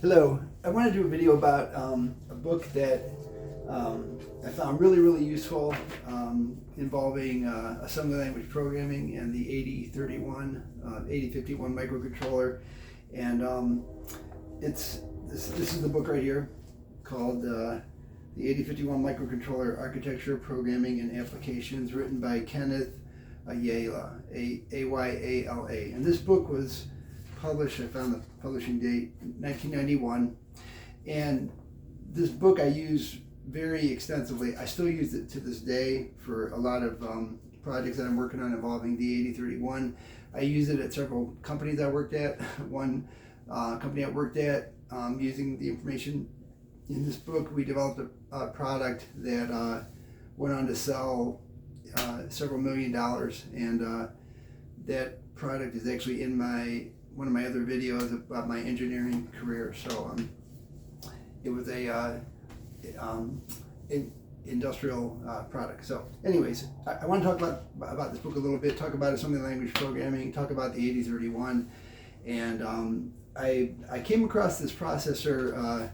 Hello, I want to do a video about a book that I found really useful involving assembly language programming and the 8051 microcontroller. And this is the book right here called the 8051 Microcontroller Architecture, Programming, and Applications, written by Kenneth Ayala, A-Y-A-L-A. And this book was published, I found the publishing date, 1991. And this book I use very extensively. I still use it to this day for a lot of projects that I'm working on involving the 8031. I use it at several companies I worked at. One company I worked at, using the information in this book, we developed a product that went on to sell several $1 million, and that product is actually in one of my other videos about my engineering career. So it was a industrial product. So anyways, I want to talk about this book a little bit, talk about assembly language programming, talk about the 8031. And I came across this processor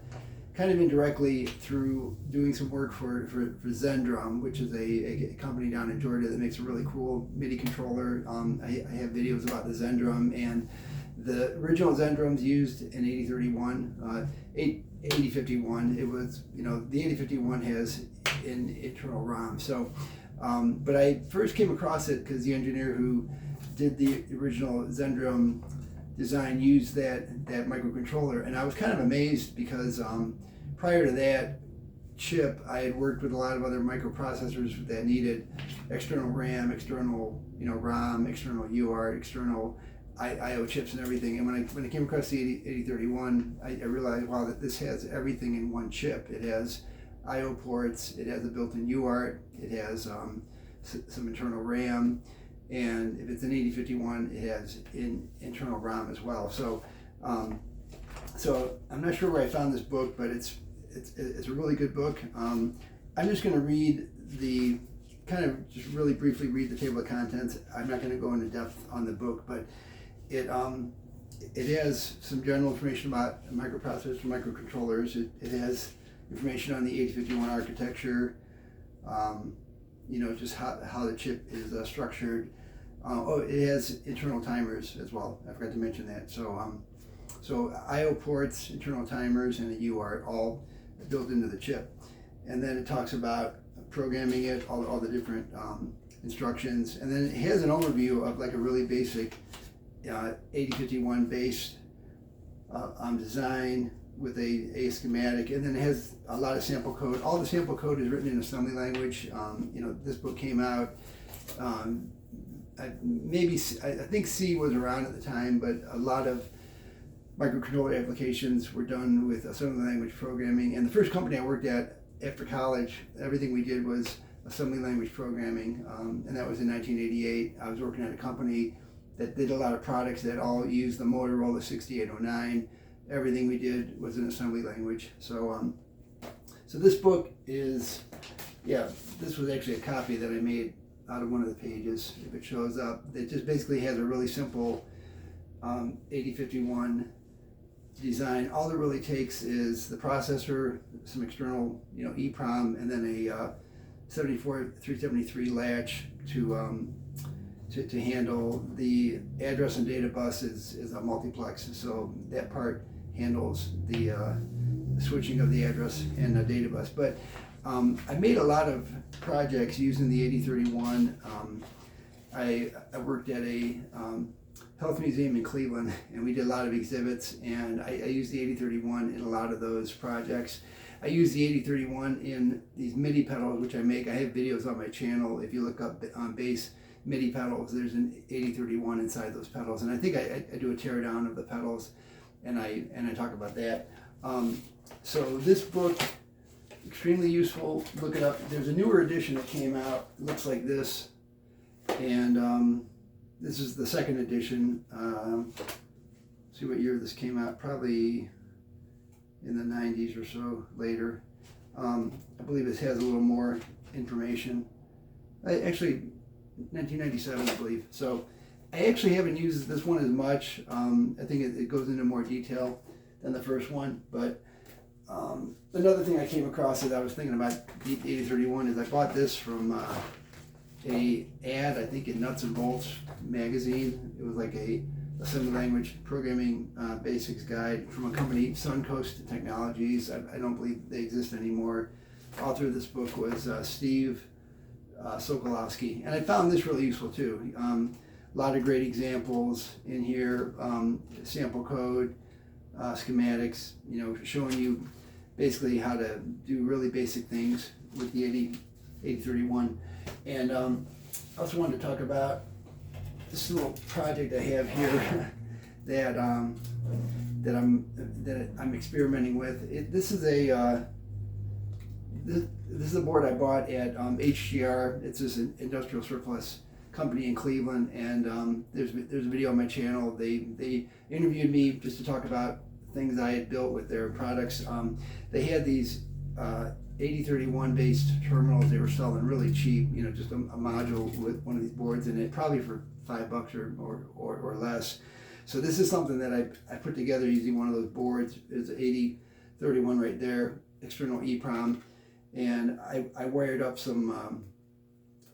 kind of indirectly through doing some work for Zendrum, which is a company down in Georgia that makes a really cool MIDI controller. I have videos about the Zendrum, and the original Zendrums used an 8031, 8051. It was, the 8051 has an internal ROM. So, but I first came across it because the engineer who did the original Zendrum design used that microcontroller, and I was kind of amazed because prior to that chip, I had worked with a lot of other microprocessors that needed external RAM, external ROM, external UART, external I/O chips and everything. And when I came across the 8031, I realized, wow, that this has everything in one chip. It has I/O ports, it has a built-in UART, it has some internal RAM, and if it's an 8051, it has internal ROM as well. So so I'm not sure where I found this book, but it's a really good book. I'm just going to read just really briefly read the table of contents. I'm not going to go into depth on the book, but it has some general information about microprocessors and microcontrollers. It has information on the 8051 architecture, just how the chip is structured. It has internal timers as well. I forgot to mention that. So I/O ports, internal timers, and a UART all built into the chip. And then it talks about programming it, all the different instructions. And then it has an overview of like a really basic 8051 based design with a schematic. And then it has a lot of sample code. All the sample code is written in assembly language. This book came out, I think C was around at the time, but a lot of microcontroller applications were done with assembly language programming. And the first company I worked at after college, everything we did was assembly language programming, and that was in 1988. I was working at a company that did a lot of products that all used the Motorola 6809. Everything we did was in assembly language. So this book is, this was actually a copy that I made out of one of the pages. If it shows up, it just basically has a really simple 8051 design. All it really takes is the processor, some external EEPROM, and then a 74373 latch to handle the address and data bus is a multiplex. So that part handles the switching of the address and the data bus. But I made a lot of projects using the 8031. I worked at a health museum in Cleveland, and we did a lot of exhibits, and I used the 8031 in a lot of those projects. I use the 8031 in these MIDI pedals, which I make. I have videos on my channel. If you look up bass MIDI pedals, there's an 8031 inside those pedals, and I think I do a teardown of the pedals, and I talk about that. So this book, extremely useful. Look it up. There's a newer edition that came out. It looks like this, and this is the second edition. See what year this came out, probably in the 90s or so, later. I believe this has a little more information. Actually, 1997, I believe. So I actually haven't used this one as much. I think it goes into more detail than the first one. But another thing I came across as I was thinking about the 8031 is I bought this from a ad, I think in Nuts and Bolts magazine. It was like a assembly language programming basics guide from a company, Suncoast Technologies. I don't believe they exist anymore. Author of this book was Steve Sokolowski, and I found this really useful too. A lot of great examples in here, sample code, schematics, showing you basically how to do really basic things with the 8031. And I also wanted to talk about this little project I have here that I'm experimenting with. This is a board I bought at HGR. It's this industrial surplus company in Cleveland, and there's a video on my channel. They interviewed me just to talk about things I had built with their products. They had these 8031 based terminals they were selling really cheap, just a module with one of these boards in it, probably for $5 or less. So this is something that I put together using one of those boards. It's 8031 right there, external EEPROM, and I wired up some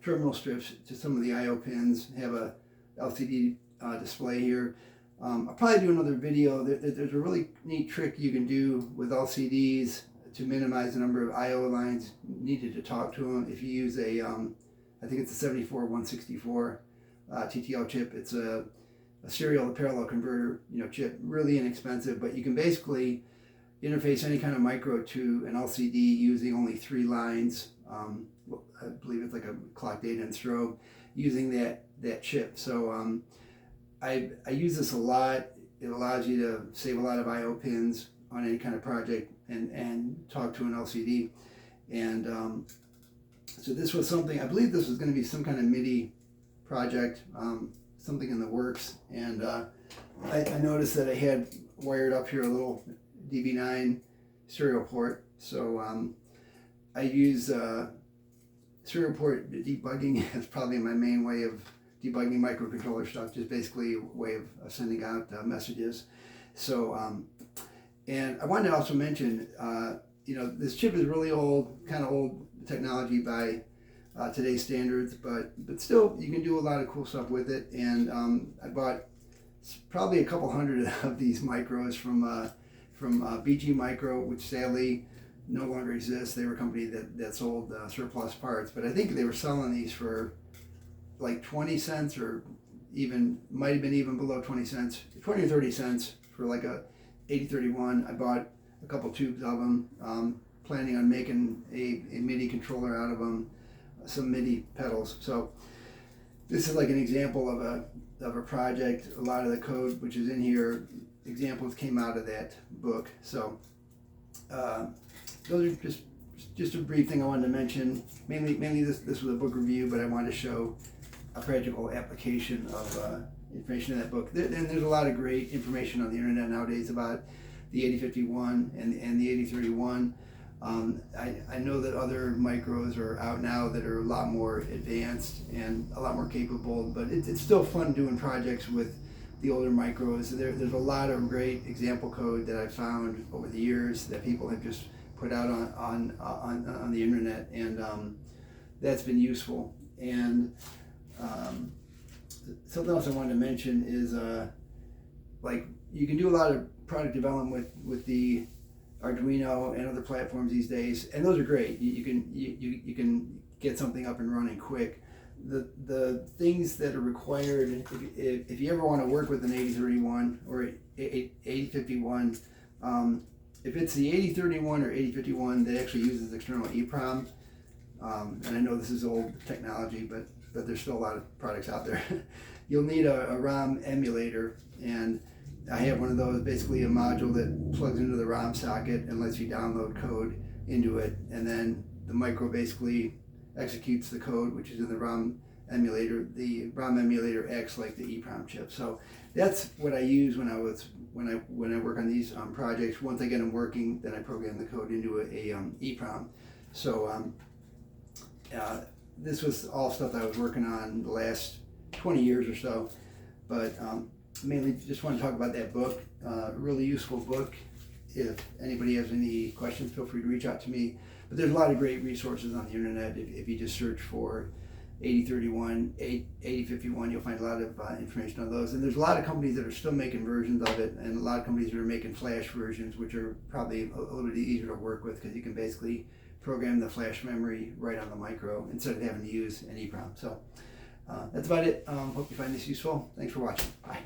terminal strips to some of the I/O pins, have a LCD display here. I'll probably do another video. There's a really neat trick you can do with LCDs to minimize the number of I/O lines needed to talk to them. If you use a, I think it's a 74164 TTL chip. It's a serial to parallel converter, chip, really inexpensive, but you can basically interface any kind of micro to an LCD using only 3 lines. I believe it's like a clock, data, and strobe using that chip. So I use this a lot. It allows you to save a lot of I/O pins on any kind of project and talk to an LCD. And so this was something, I believe this was going to be some kind of MIDI project, something in the works. And I noticed that I had wired up here a little DB9 serial port. So I use serial port debugging as probably my main way of debugging microcontroller stuff, just basically a way of sending out messages. So, and I wanted to also mention, this chip is really old, kind of old technology by today's standards, but still you can do a lot of cool stuff with it. And I bought probably a couple hundred of these micros from BG Micro, which sadly no longer exists. They were a company that sold surplus parts, but I think they were selling these for like 20 cents, or even might have been even below 20 cents, 20 or 30 cents for like a 8031. I bought a couple tubes of them, planning on making a MIDI controller out of them, some MIDI pedals. So this is like an example of a project. A lot of the code which is in here, examples came out of that book. So those are just a brief thing I wanted to mention. Mainly this was a book review, but I wanted to show a practical application of information in that book. And there's a lot of great information on the internet nowadays about the 8051 and the 8031. I know that other micros are out now that are a lot more advanced and a lot more capable, but it's still fun doing projects with the older micros. There's a lot of great example code that I've found over the years that people have just put out on the internet, and that's been useful. And something else I wanted to mention is like you can do a lot of product development with the Arduino and other platforms these days, and those are great. You can get something up and running quick. The things that are required if you ever want to work with an 8031 or 8051, if it's the 8031 or 8051 that actually uses external EEPROM, and I know this is old technology, but there's still a lot of products out there. You'll need a ROM emulator, and I have one of those, basically a module that plugs into the ROM socket and lets you download code into it, and then the micro basically executes the code which is in the ROM emulator. The ROM emulator acts like the EEPROM chip. So that's what I use when I work on these projects. Once I get them working, then I program the code into a EEPROM. So this was all stuff that I was working on the last 20 years or so, but mainly just want to talk about that book. Really useful book. if anybody has any questions, feel free to reach out to me. But there's a lot of great resources on the internet. If you just search for 8031, 8051, you'll find a lot of information on those. And there's a lot of companies that are still making versions of it, and a lot of companies that are making flash versions, which are probably a little bit easier to work with because you can basically program the flash memory right on the micro instead of having to use an EEPROM. So that's about it. Hope you find this useful. Thanks for watching. Bye.